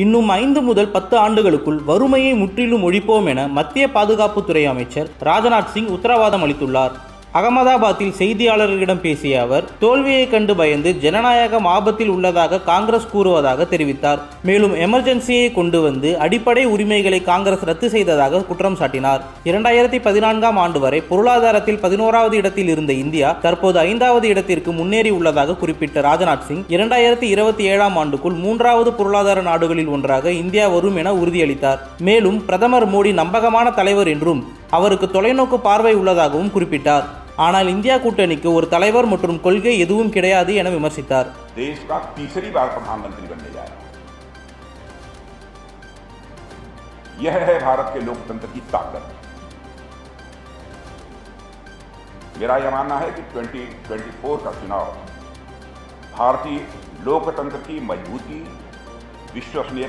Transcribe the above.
இன்னும் 5 முதல் 10 ஆண்டுகளுக்குள் வறுமையை முற்றிலும் ஒழிப்போம் என மத்திய பாதுகாப்புத்துறை அமைச்சர் ராஜ்நாத் சிங் உத்தரவாதம் அளித்துள்ளார். அகமதாபாத்தில் செய்தியாளர்களிடம் பேசிய அவர், தோல்வியை கண்டு பயந்து ஜனநாயகம் ஆபத்தில் உள்ளதாக காங்கிரஸ் கூறுவதாக தெரிவித்தார். மேலும் எமர்ஜென்சியை கொண்டு வந்து அடிப்படை உரிமைகளை காங்கிரஸ் ரத்து செய்ததாக குற்றம் சாட்டினார். 2014ஆம் ஆண்டு வரை பொருளாதாரத்தில் 11வது இடத்தில் இருந்த இந்தியா தற்போது 5வது இடத்திற்கு முன்னேறி உள்ளதாக குறிப்பிட்ட ராஜ்நாத் சிங், 2027ஆம் ஆண்டுக்குள் 3வது பொருளாதார நாடுகளில் ஒன்றாக இந்தியா வரும் என உறுதியளித்தார். மேலும் பிரதமர் மோடி நம்பகமான தலைவர் என்றும் அவருக்கு தொலைநோக்கு பார்வை உள்ளதாகவும் குறிப்பிட்டார். ஆனால் இந்தியா கூட்டணிக்கு ஒரு தலைவர் மற்றும் கொள்கை எதுவும் கிடையாது என விமர்சித்தார். देश का तीसरी बार प्रधानमंत्री बनने जा रहा है। यह है भारत के लोकतंत्र की ताकत। मेरा यह मानना है कि 2024 का चुनाव भारतीय लोकतंत्र की मजबूती, विश्वसनीयता